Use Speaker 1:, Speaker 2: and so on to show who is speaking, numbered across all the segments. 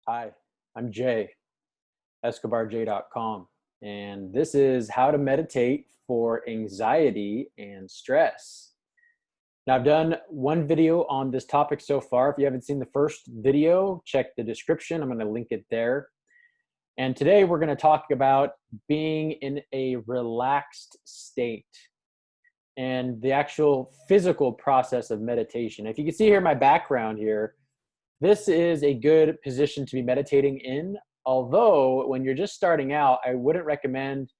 Speaker 1: Hi, I'm Jay, escobarj.com, and this is how to meditate for anxiety and stress. Now, I've done one video on this topic so far. If you haven't seen the first video, check the description. I'm going to link it there. And today we're going to talk about being in a relaxed state and the actual physical process of meditation. If you can see here my background here, this is a good position to be meditating in. Although when you're just starting out, I wouldn't recommend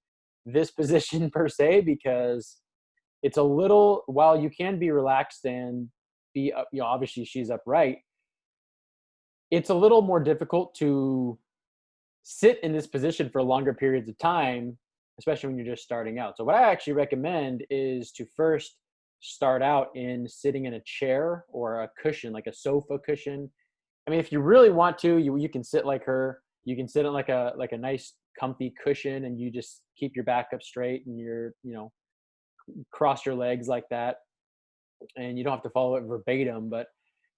Speaker 1: this position per se, because it's a little, while you can be relaxed and be up, obviously she's upright, it's a little more difficult to sit in this position for longer periods of time, especially when you're just starting out. So what I actually recommend is to first start out in sitting in a chair or a cushion, like a sofa cushion. I mean, if you really want to, you can sit like her. You can sit on like a nice comfy cushion, and you just keep your back up straight, and cross your legs like that, and you don't have to follow it verbatim. But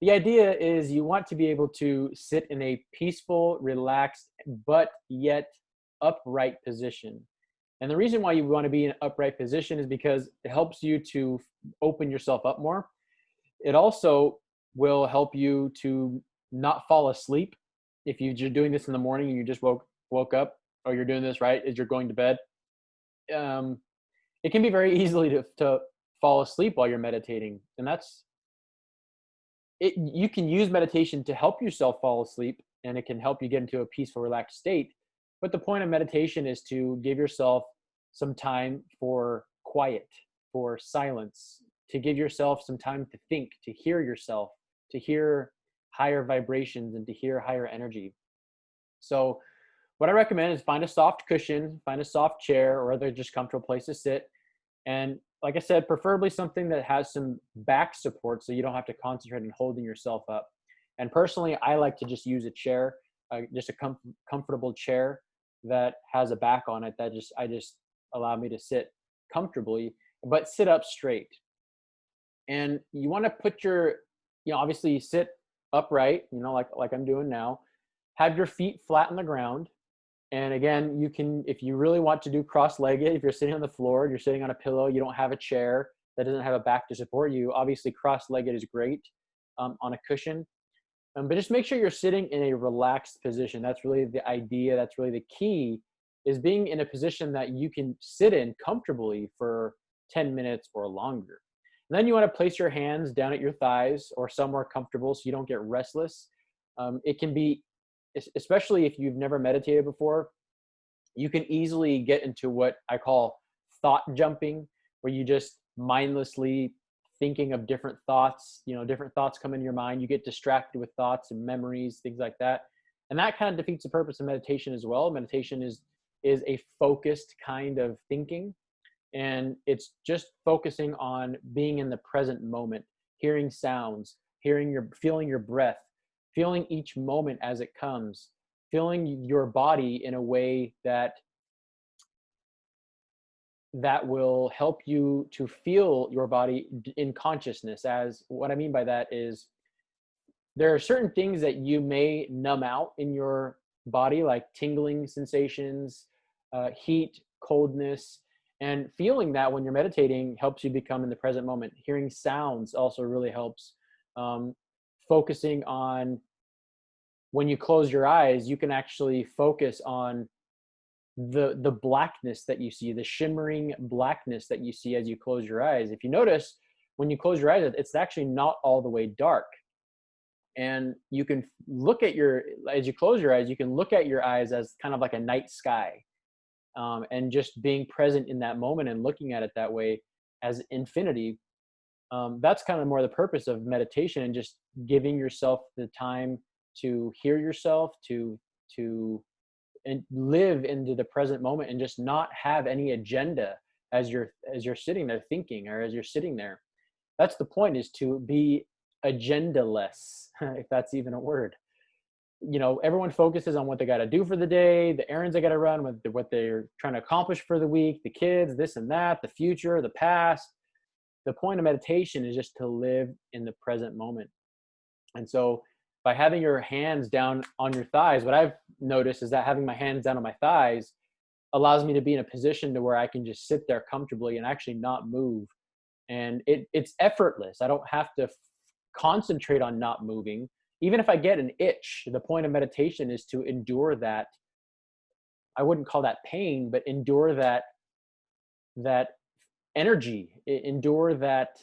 Speaker 1: the idea is you want to be able to sit in a peaceful, relaxed, but yet upright position. And the reason why you want to be in an upright position is because it helps you to open yourself up more. It also will help you to not fall asleep. If you're doing this in the morning and you just woke up, or you're doing this right as you're going to bed, it can be very easily to fall asleep while you're meditating. And that's it. You can use meditation to help yourself fall asleep, and it can help you get into a peaceful, relaxed state. But the point of meditation is to give yourself some time for quiet, for silence, to give yourself some time to think, to hear yourself, to hear higher vibrations, and to hear higher energy. So what I recommend is find a soft cushion, find a soft chair, or other just comfortable place to sit. And like I said, preferably something that has some back support, so you don't have to concentrate on holding yourself up. And personally, I like to just use a chair, just a comfortable chair that has a back on it that I just allow me to sit comfortably, but sit up straight. And you want to put obviously you sit upright, like I'm doing now. Have your feet flat on the ground. And again, you can, if you really want to do cross-legged, if you're sitting on the floor, you're sitting on a pillow, you don't have a chair that doesn't have a back to support you, obviously cross-legged is great on a cushion. But just make sure you're sitting in a relaxed position. That's really the idea. That's really the key, is being in a position that you can sit in comfortably for 10 minutes or longer. And then you want to place your hands down at your thighs or somewhere comfortable so you don't get restless. It can be, especially if you've never meditated before, you can easily get into what I call thought jumping, where you just mindlessly thinking of different thoughts, different thoughts come into your mind. You get distracted with thoughts and memories, things like that. And that kind of defeats the purpose of meditation as well. Meditation is a focused kind of thinking. And it's just focusing on being in the present moment, hearing sounds, feeling your breath, feeling each moment as it comes, feeling your body in a way that will help you to feel your body in consciousness. As what I mean by that is, there are certain things that you may numb out in your body, like tingling sensations, heat, coldness, and feeling that when you're meditating helps you become in the present moment. Hearing sounds also really helps. Focusing on, when you close your eyes, you can actually focus on the blackness that you see, the shimmering blackness that you see as you close your eyes. If you notice, when you close your eyes, it's actually not all the way dark. And you can look at as you close your eyes, you can look at your eyes as kind of like a night sky. And just being present in that moment and looking at it that way as infinity. That's kind of more the purpose of meditation, and just giving yourself the time to hear yourself, to and live into the present moment, and just not have any agenda as you're sitting there thinking, or as you're sitting there. That's the point, is to be agendaless, if that's even a word. Everyone focuses on what they got to do for the day, the errands they got to run, what they're trying to accomplish for the week, the kids, this and that, the future, the past. The point of meditation is just to live in the present moment. And so by having your hands down on your thighs, what I've noticed is that having my hands down on my thighs allows me to be in a position to where I can just sit there comfortably and actually not move. And it's effortless. I don't have to concentrate on not moving. Even if I get an itch, the point of meditation is to endure that. I wouldn't call that pain, but endure that energy, endure that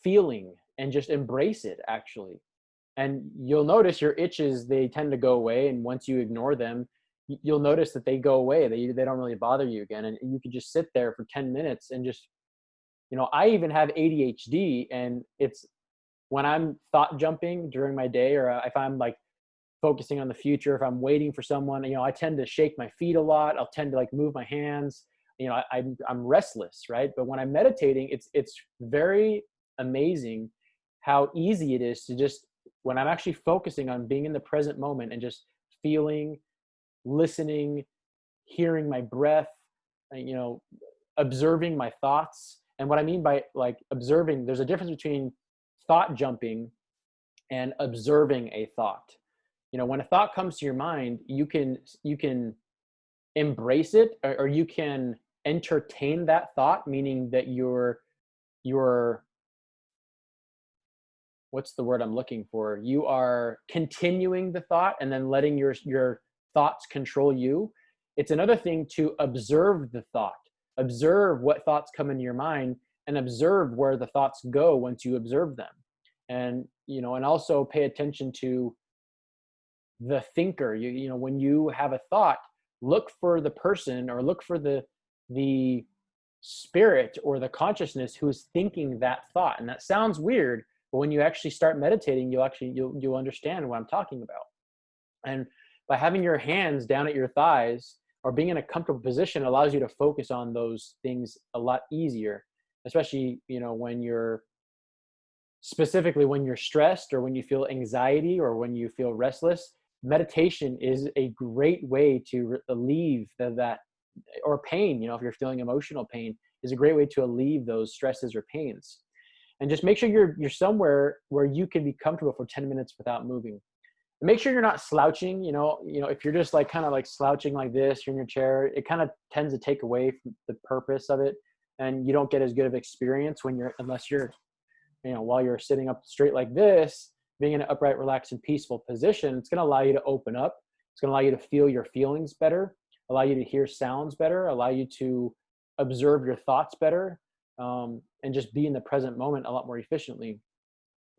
Speaker 1: feeling, and just embrace it actually. And you'll notice your itches, they tend to go away, and once you ignore them, you'll notice that they go away. They don't really bother you again, and you can just sit there for 10 minutes and just, I even have ADHD, and it's when I'm thought jumping during my day, or if I'm like focusing on the future, if I'm waiting for someone, I tend to shake my feet a lot. I'll tend to like move my hands. I'm restless, right? But when I'm meditating, it's very amazing how easy it is to just, when I'm actually focusing on being in the present moment and just feeling, listening, hearing my breath, observing my thoughts. And what I mean by like observing, there's a difference between thought jumping and observing a thought. When a thought comes to your mind, you can embrace it, or you can entertain that thought, meaning that you're what's the word I'm looking for? You are continuing the thought and then letting your thoughts control you. It's another thing to observe the thought, observe what thoughts come into your mind, and observe where the thoughts go once you observe them. And, and also pay attention to the thinker. When you have a thought, look for the person, or look for the spirit or the consciousness who is thinking that thought. And that sounds weird, but when you actually start meditating, you'll understand what I'm talking about. And by having your hands down at your thighs or being in a comfortable position allows you to focus on those things a lot easier, especially, specifically when you're stressed, or when you feel anxiety, or when you feel restless. Meditation is a great way to relieve that, or pain, if you're feeling emotional pain, is a great way to alleviate those stresses or pains. And just make sure you're somewhere where you can be comfortable for 10 minutes without moving. And make sure you're not slouching. If you're just like kind of like slouching like this, you're in your chair, it kind of tends to take away from the purpose of it, and you don't get as good of experience unless you're, while you're sitting up straight like this, being in an upright, relaxed, and peaceful position. It's going to allow you to open up. It's going to allow you to feel your feelings better, allow you to hear sounds better, allow you to observe your thoughts better, and just be in the present moment a lot more efficiently.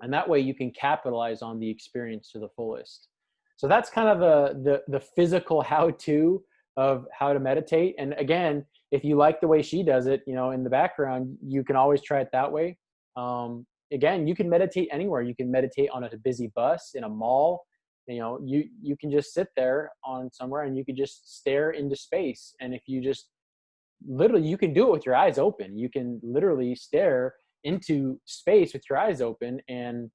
Speaker 1: And that way you can capitalize on the experience to the fullest. So that's kind of the physical how-to of how to meditate. And again, if you like the way she does it, in the background, you can always try it that way. Again, you can meditate anywhere. You can meditate on a busy bus, in a mall. You can just sit there on somewhere and you can just stare into space. And if you just literally, you can do it with your eyes open. You can literally stare into space with your eyes open and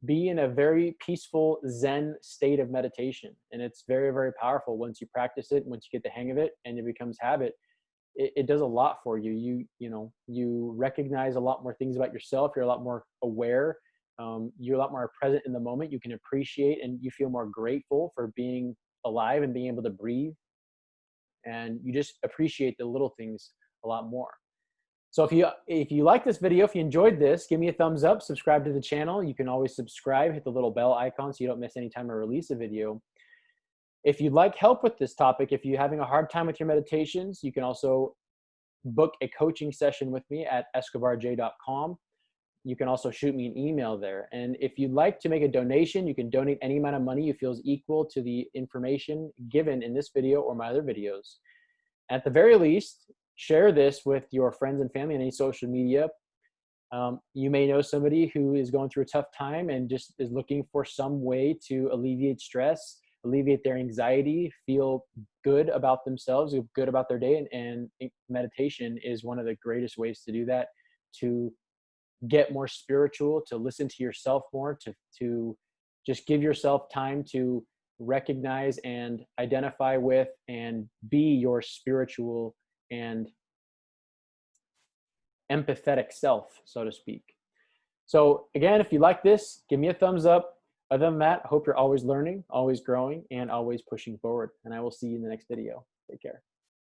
Speaker 1: be in a very peaceful Zen state of meditation. And it's very, very powerful once you practice it, once you get the hang of it and it becomes habit. It does a lot for you. You recognize a lot more things about yourself. You're a lot more aware. You're a lot more present in the moment. You can appreciate, and you feel more grateful for being alive and being able to breathe. And you just appreciate the little things a lot more. So if you like this video, if you enjoyed this, give me a thumbs up, subscribe to the channel. You can always subscribe, hit the little bell icon so you don't miss any time I release a video. If you'd like help with this topic, if you're having a hard time with your meditations, you can also book a coaching session with me at escobarj.com. You can also shoot me an email there. And if you'd like to make a donation, you can donate any amount of money you feel is equal to the information given in this video or my other videos. At the very least, share this with your friends and family on any social media. You may know somebody who is going through a tough time and just is looking for some way to alleviate stress, alleviate their anxiety, feel good about themselves, feel good about their day. And meditation is one of the greatest ways to do that, to get more spiritual, to listen to yourself more, to just give yourself time to recognize and identify with and be your spiritual and empathetic self, so to speak. So again, if you like this, give me a thumbs up. Other than that, I hope you're always learning, always growing, and always pushing forward. And I will see you in the next video. Take care.